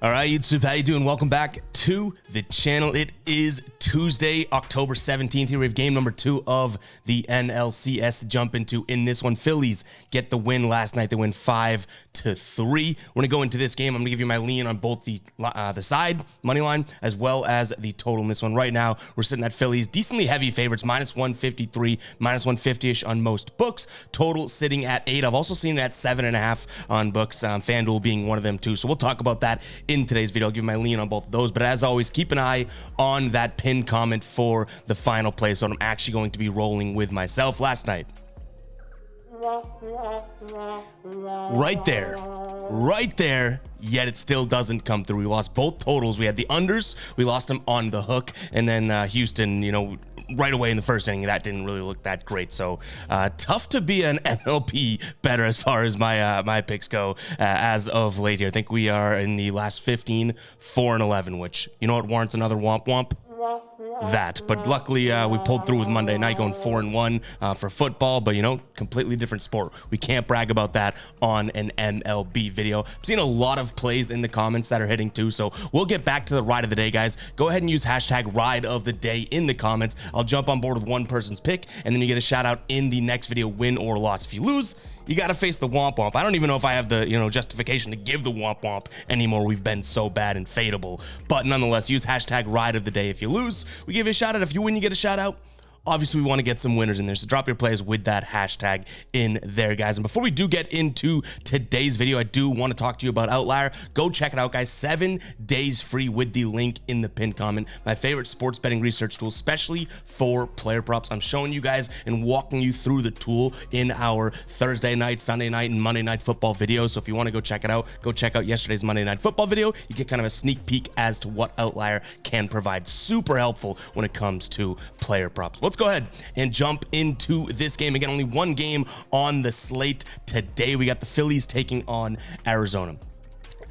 All right, YouTube, how you doing? Welcome back to the channel. It is Tuesday, October 17th. Here we have game number 2 of the NLCS to jump into. In this one, Phillies get the win last night. They win 5-3. We're gonna go into this game. I'm gonna give you my lean on both the side money line as well as the total in this one. Right now, we're sitting at Phillies, decently heavy favorites, -153, -150-ish on most books. Total sitting at 8. I've also seen it at 7.5 on books. FanDuel being one of them too. So we'll talk about that in today's video. I'll give my lean on both of those, but as always, keep an eye on that pinned comment for the final play. So I'm actually going to be rolling with myself last night. Right there, yet it still doesn't come through. We lost both totals. We had the unders, we lost them on the hook, and then Houston, right away in the first inning, that didn't really look that great. So tough to be an MLB better as far as my picks go as of late here. I think we are in the last 15, 4-11, which, what warrants another womp womp? That, but luckily we pulled through with Monday night going 4-1 for football, but completely different sport. We can't brag about that on an MLB video. I'm seeing a lot of plays in the comments that are hitting too, so we'll get back to the ride of the day, guys. Go ahead and use hashtag ride of the day in the comments. I'll jump on board with one person's pick, and then you get a shout out in the next video, win or loss. If you lose, you got to face the womp womp. I don't even know if I have the, justification to give the womp womp anymore. We've been so bad and fadeable. But nonetheless, use hashtag ride of the day. If you lose, we give you a shout out. If you win, you get a shout out. Obviously, we want to get some winners in there, so drop your plays with that hashtag in there, guys. And before we do get into today's video, I do want to talk to you about Outlier. Go check it out, guys. 7 days free with the link in the pinned comment. My favorite sports betting research tool, especially for player props. I'm showing you guys and walking you through the tool in our Thursday night, Sunday night, and Monday night football videos. So if you want to go check it out, go check out yesterday's Monday night football video. You get kind of a sneak peek as to what Outlier can provide. Super helpful when it comes to player props. Let's go ahead and jump into this game. Again, only one game on the slate today. We got the Phillies taking on Arizona.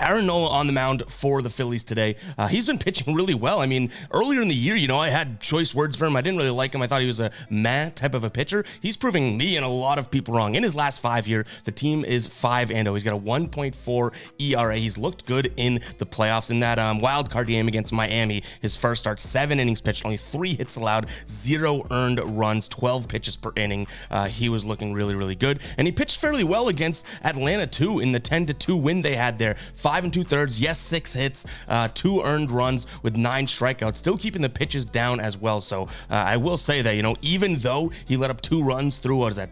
Aaron Nola on the mound for the Phillies today. He's been pitching really well. I mean, earlier in the year, I had choice words for him. I didn't really like him. I thought he was a meh type of a pitcher. He's proving me and a lot of people wrong. In his last 5 years, the team is 5-0. He's got a 1.4 ERA. He's looked good in the playoffs. In that wild card game against Miami, his first start, 7 innings pitched, only 3 hits allowed, 0 earned runs, 12 pitches per inning. He was looking really, really good. And he pitched fairly well against Atlanta, too, in the 10-2 win they had there. 5 2/3, yes, 6 hits, 2 earned runs with 9 strikeouts, still keeping the pitches down as well. So I will say that, even though he let up 2 runs through, what is that,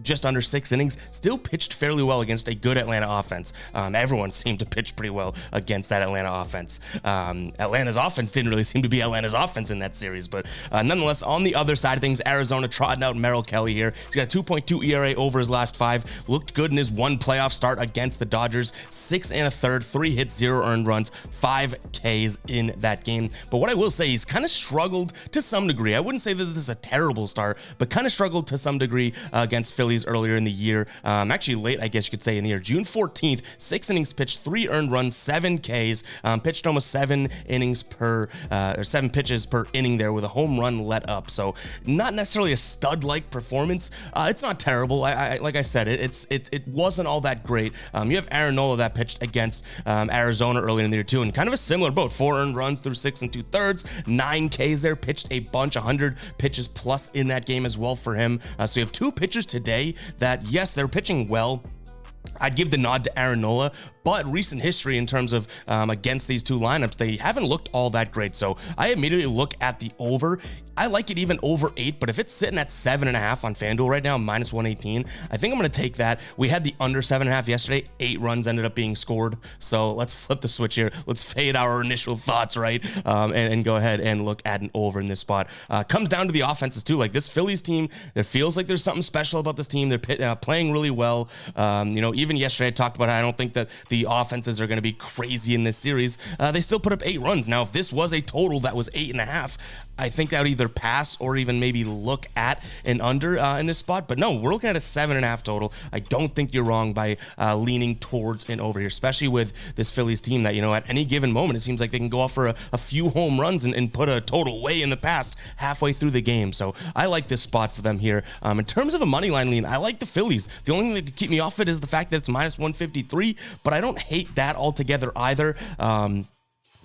just under 6 innings, still pitched fairly well against a good Atlanta offense. Everyone seemed to pitch pretty well against that Atlanta offense. Atlanta's offense didn't really seem to be Atlanta's offense in that series, but nonetheless, on the other side of things, Arizona trotting out Merrill Kelly here. He's got a 2.2 ERA over his last 5, looked good in his 1 playoff start against the Dodgers, 6 1/3, 3 hits, 0 earned runs, 5 Ks in that game. But what I will say, he's kind of struggled to some degree. I wouldn't say that this is a terrible start, but kind of struggled to some degree against Phillies earlier in the year. Actually late, I guess you could say, in the year. June 14th, 6 innings pitched, 3 earned runs, 7 Ks, pitched almost 7 innings per, or 7 pitches per inning there with a home run let up. So not necessarily a stud-like performance. It's not terrible. Like I said, it wasn't all that great. You have Aaron Nola that pitched against Arizona earlier in the year too, and kind of a similar boat. 4 earned runs through 6 2/3, 9 Ks there, pitched a bunch, 100 pitches plus in that game as well for him. So you have 2 pitchers today that, yes, they're pitching well. I'd give the nod to Aaron Nola, but recent history in terms of against these 2 lineups, they haven't looked all that great. So I immediately look at the over. I like it even over 8, but if it's sitting at 7.5 on FanDuel right now, -118, I think I'm going to take that. We had the under 7.5 yesterday. 8 runs ended up being scored. So let's flip the switch here. Let's fade our initial thoughts, right? And go ahead and look at an over in this spot. Comes down to the offenses too. Like this Phillies team, it feels like there's something special about this team. They're playing really well. Even yesterday I talked about how I don't think that the offenses are going to be crazy in this series. They still put up 8 runs. Now, if this was a total that was 8.5, I think I would either pass or even maybe look at an under in this spot. But no, we're looking at a 7.5 total. I don't think you're wrong by leaning towards an over here, especially with this Phillies team that, you know, at any given moment, it seems like they can go off for a few home runs and put a total way in the past halfway through the game. So I like this spot for them here. In terms of a money line lean, I like the Phillies. The only thing that could keep me off it is the fact that it's minus 153, but I don't hate that altogether either.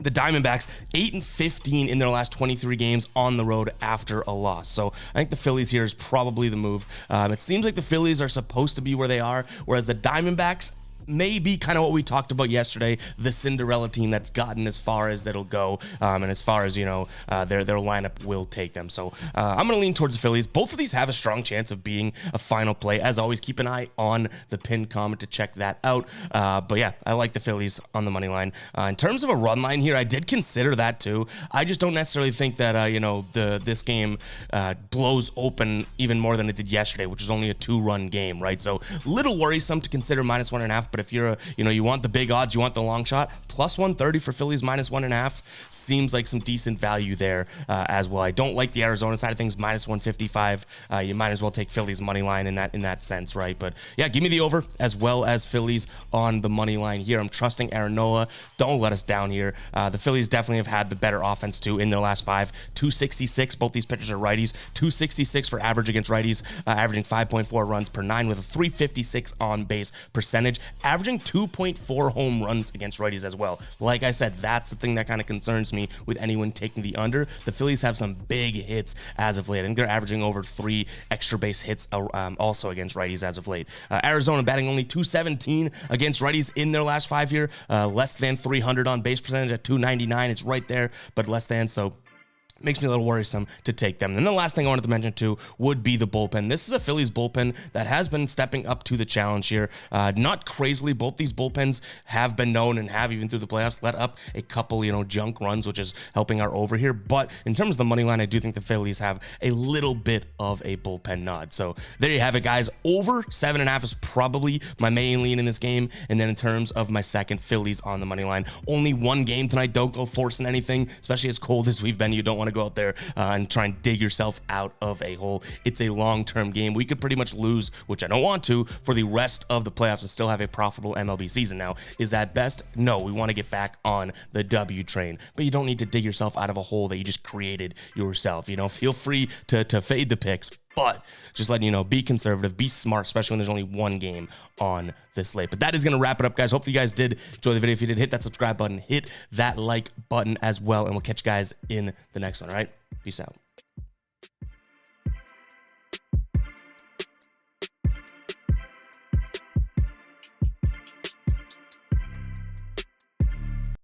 The Diamondbacks, 8-15 in their last 23 games on the road after a loss. So I think the Phillies here is probably the move. It seems like the Phillies are supposed to be where they are, whereas the Diamondbacks may be kind of what we talked about yesterday, the Cinderella team that's gotten as far as it'll go, and as far as, you know, their lineup will take them. So I'm going to lean towards the Phillies. Both of these have a strong chance of being a final play. As always, keep an eye on the pinned comment to check that out. But yeah, I like the Phillies on the money line. In terms of a run line here, I did consider that too. I just don't necessarily think that, you know, this game blows open even more than it did yesterday, which was only a 2-run game, right? So little worrisome to consider minus 1.5, but if you're you want the big odds, you want the long shot, plus 130 for Phillies minus 1.5 seems like some decent value there as well. I don't like the Arizona side of things, minus 155. You might as well take Phillies money line in that sense, right? But yeah, give me the over as well as Phillies on the money line here. I'm trusting Aaron Nola. Don't let us down here. The Phillies definitely have had the better offense too in their last 5. 266. Both these pitchers are righties. 266 for average against righties, averaging 5.4 runs per 9 with a 356 on base percentage, averaging 2.4 home runs against righties as well. Like I said, that's the thing that kind of concerns me with anyone taking the under. The Phillies have some big hits as of late. I think they're averaging over 3 extra base hits also against righties as of late. Arizona batting only 217 against righties in their last 5 year, less than 300 on base percentage at 299. It's right there, but less than, so makes me a little worrisome to take them. And the last thing I wanted to mention too would be the bullpen. This is a Phillies bullpen that has been stepping up to the challenge here. Not crazily, both these bullpens have been known and have even through the playoffs let up a couple, junk runs, which is helping our over here. But in terms of the money line, I do think the Phillies have a little bit of a bullpen nod. So there you have it, guys. Over 7.5 is probably my main lean in this game. And then in terms of my second, Phillies on the money line. Only one game tonight. Don't go forcing anything, especially as cold as we've been. You don't want to go out there and try and dig yourself out of a hole. It's a long-term game. We could pretty much lose, which I don't want to, for the rest of the playoffs and still have a profitable MLB season. Now, is that best? No, we want to get back on the W train, but you don't need to dig yourself out of a hole that you just created yourself. Feel free to fade the picks, but just letting you know, be conservative, be smart, especially when there's only one game on this slate. But that is going to wrap it up, guys. Hopefully you guys did enjoy the video. If you did, hit that subscribe button, hit that like button as well, and we'll catch you guys in the next one. All right, peace out.